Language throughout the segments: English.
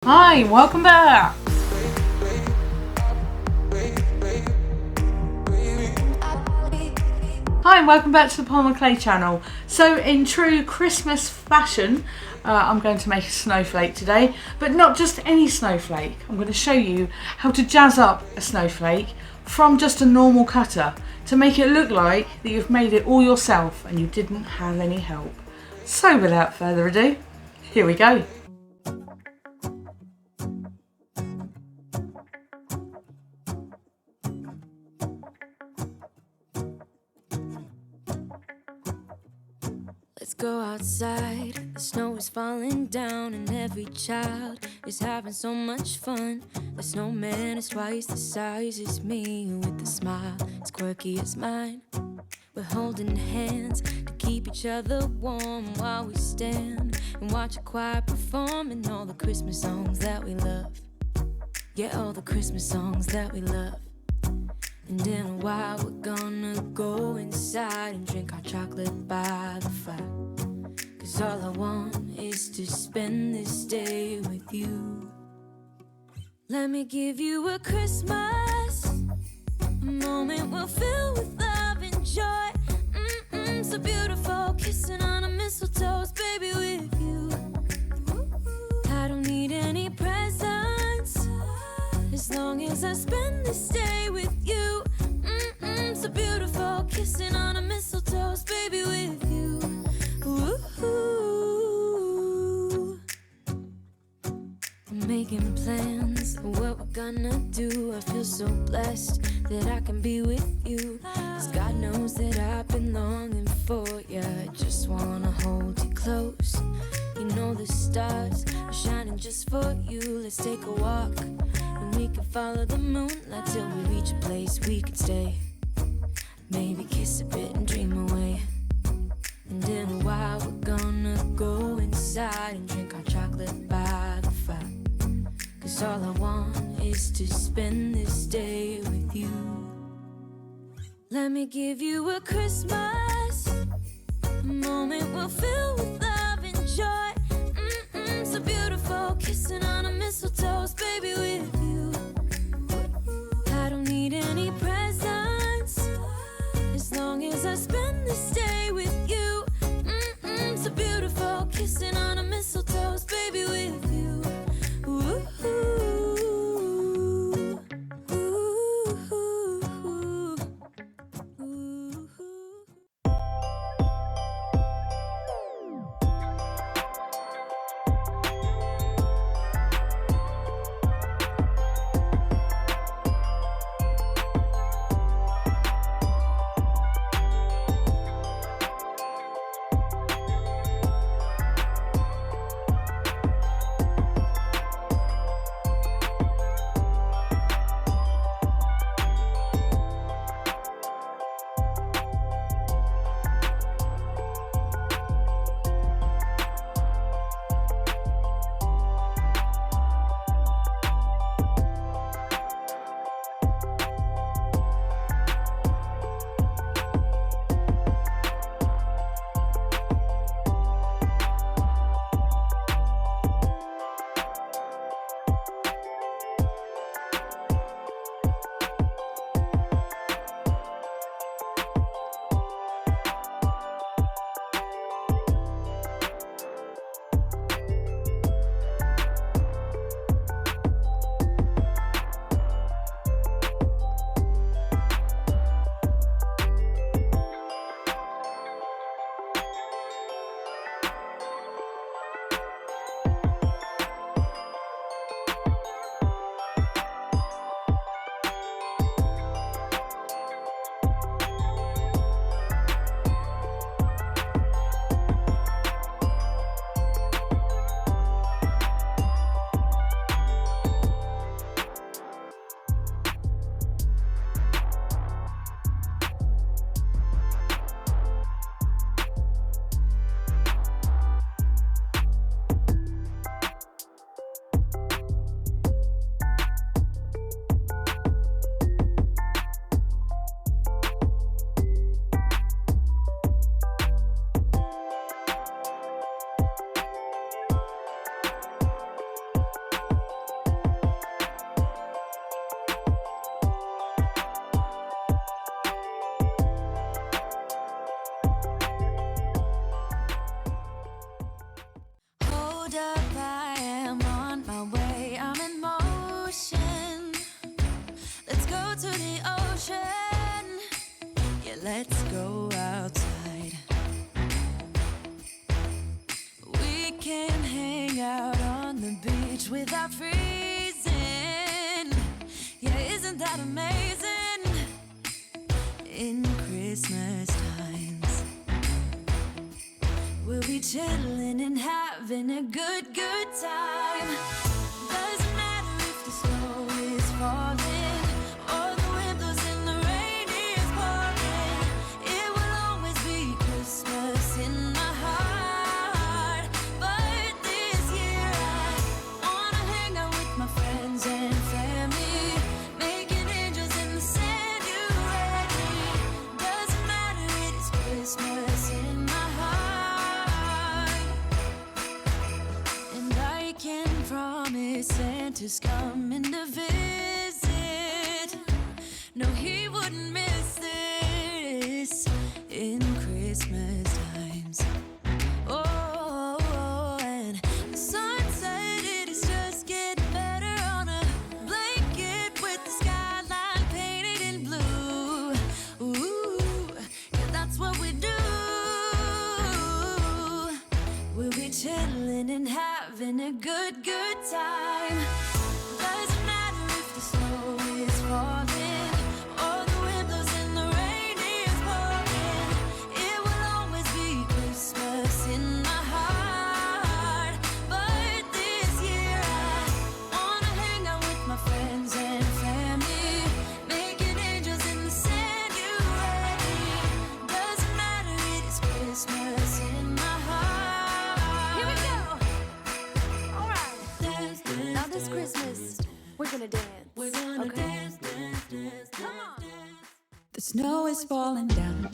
Hi, welcome back. Hi, and welcome back to the Polymer Clay channel. So in true Christmas fashion, I'm going to make a snowflake today, but not just any snowflake. I'm going to show you how to jazz up a snowflake from just a normal cutter to make it look like that you've made it all yourself and you didn't have any help. So without further ado, here we go. Let's go outside, the snow is falling down and every child is having so much fun. The snowman is twice the size as me, with a smile as quirky as mine. We're holding hands to keep each other warm while we stand and watch a choir performing all the Christmas songs that we love. Yeah, all the Christmas songs that we love. And in a while we're gonna go inside and drink our chocolate by the fire. 'Cause all I want is to spend this day with you. Let me give you a Christmas, a moment we'll fill with love and joy. So beautiful, kissing on a mistletoe, baby, with you. I don't need any presents, as long as I spend this day with you. So beautiful, kissing on a mistletoe, baby, with you. Ooh. I'm making plans of what we're gonna do. I feel so blessed that I can be with you. 'Cause God knows that I've been longing for you. I just wanna hold you close. You know the stars are shining just for you. Let's take a walk and we can follow the moonlight till we reach a place we can stay. Maybe kiss a bit and dream away. And in a while we're gonna go inside and drink our chocolate by the fire. 'Cause all I want is to spend this day with you. Let me give you a Christmas, a moment we'll fill with love and joy. So beautiful, kissing on a mistletoe, baby, with you. I don't need any presents, as long as I spend this day with you. So beautiful, kissing on a mistletoe, baby, with you. Ooh. let's go outside. We can hang out on the beach without freezing. Yeah, isn't that amazing? In Christmas times, we'll be chilling and having a good time. Doesn't matter if the snow is falling or the wind blows and the rain is pouring. It will always be Christmas in my heart. But this year I wanna hang out with my friends and family, making angels in the sand. You ready? Doesn't matter, it is Christmas in my heart. And I can promise Santa's coming to visit. No, he wouldn't miss this in Christmas times. Oh, and the sun said it is just getting better on a blanket with the skyline painted in blue. Ooh, yeah, that's what we do. We'll be chilling and having a good time. Doesn't matter if the snow is falling or the wind blows and the rain is pouring. It will always be Christmas in my heart. But this year I wanna hang out with my friends and family, making angels in the sand. You ready? Doesn't matter, it is Christmas in my heart. Here we go. All right. Dance, dance, now this Christmas, we're gonna dance. We're gonna dance, dance, dance. Come on. The snow is falling down.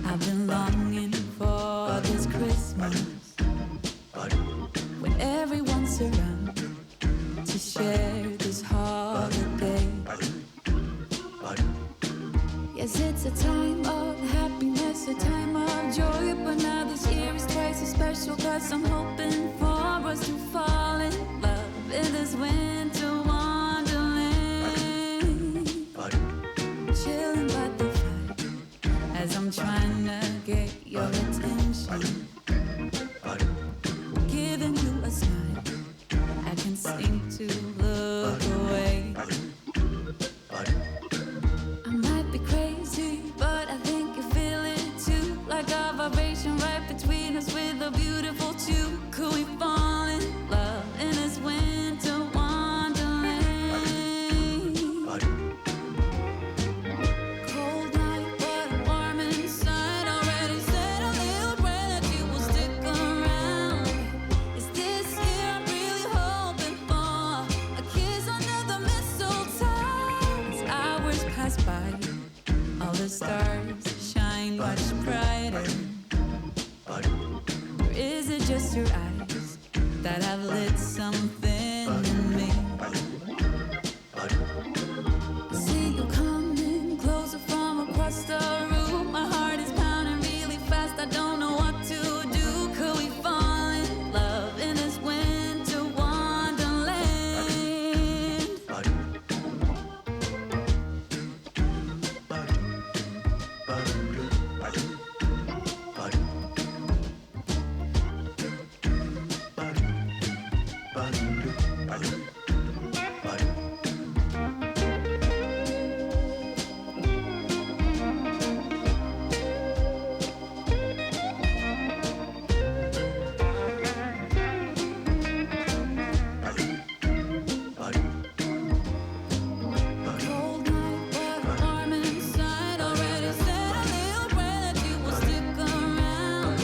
I've been longing for this Christmas, when everyone's around to share this holiday. Yes, it's a time of happiness, a time of joy, but now this year is twice as special, 'cause I'm hoping for us to fall in love in this winter wonderland. Chilling by the fire as I'm trying to get your attention, giving you a smile. I can't seem to look away. I might be crazy, but I think you feel it too. Like a vibration right between us with a beautiful two. Could we fall in love in this winter wonderland? Cold night, but warm inside. Already said a little prayer that you will stick around. Is this year I'm really hoping for a kiss under the mistletoe? As hours pass by, all the stars shine much brighter. Or is it just your eyes that have lit something in me? I see you coming closer from across the room. My heart is pounding really fast. I don't know what to do. Could we fall in love in this winter wonderland? Cold night, but warm inside. Already said a little prayer that you will stick around.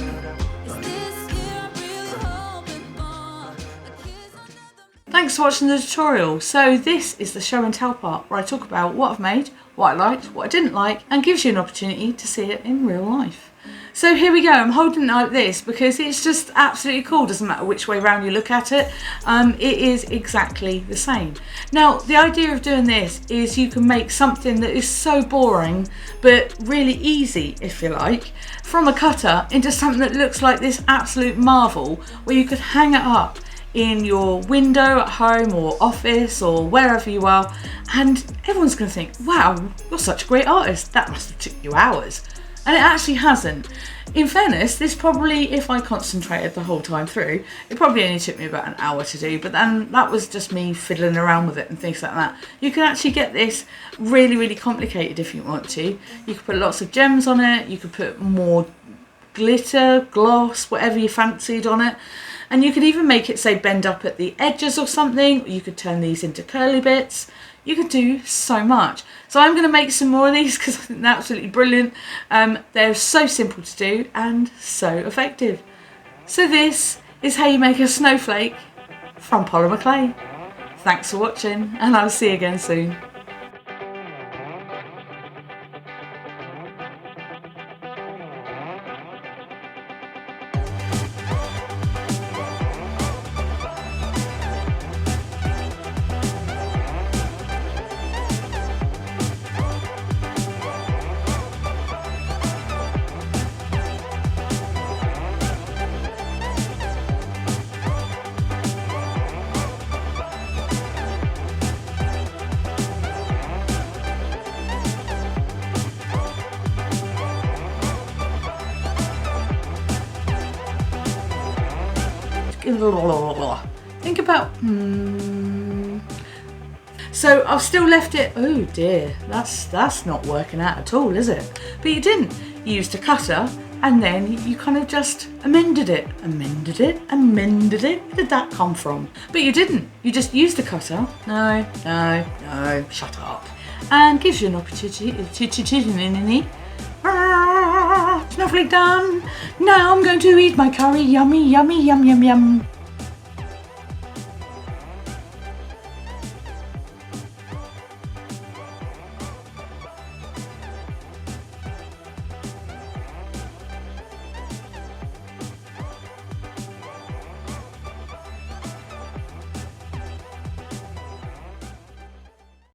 Is this year I'm really hoping for a kiss under the... Thanks for watching the tutorial. So this is the show and tell part, where I talk about what I've made, what I liked, what I didn't like, and gives you an opportunity to see it in real life. So here we go. I'm holding it like this because it's just absolutely cool. Doesn't matter which way round you look at it. It is exactly the same. Now, the idea of doing this is you can make something that is so boring but really easy, if you like, from a cutter into something that looks like this absolute marvel, where you could hang it up in your window at home or office or wherever you are, and everyone's going to think, wow, you're such a great artist. That must have took you hours. And it actually hasn't. In fairness, this probably, if I concentrated the whole time through, it probably only took me about an hour to do, but then that was just me fiddling around with it and things like that. You can actually get this really, really complicated if you want to. You could put lots of gems on it, you could put more glitter, gloss, whatever you fancied on it. And you could even make it, say, bend up at the edges or something. You could turn these into curly bits. You could do so much. So I'm going to make some more of these because I think they're absolutely brilliant. They're so simple to do and so effective. So this is how you make a snowflake from Polymer Clay. Thanks for watching, and I'll see you again soon. Think about so I've still left it. Oh dear, that's not working out at all, is it? But you didn't. You used a cutter and then you kind of just amended it. Where did that come from? But you didn't. You just used the cutter. No, shut up. And gives you an opportunity. Snowflake done. Now I'm going to eat my curry. Yummy, yummy, yum, yum, yum.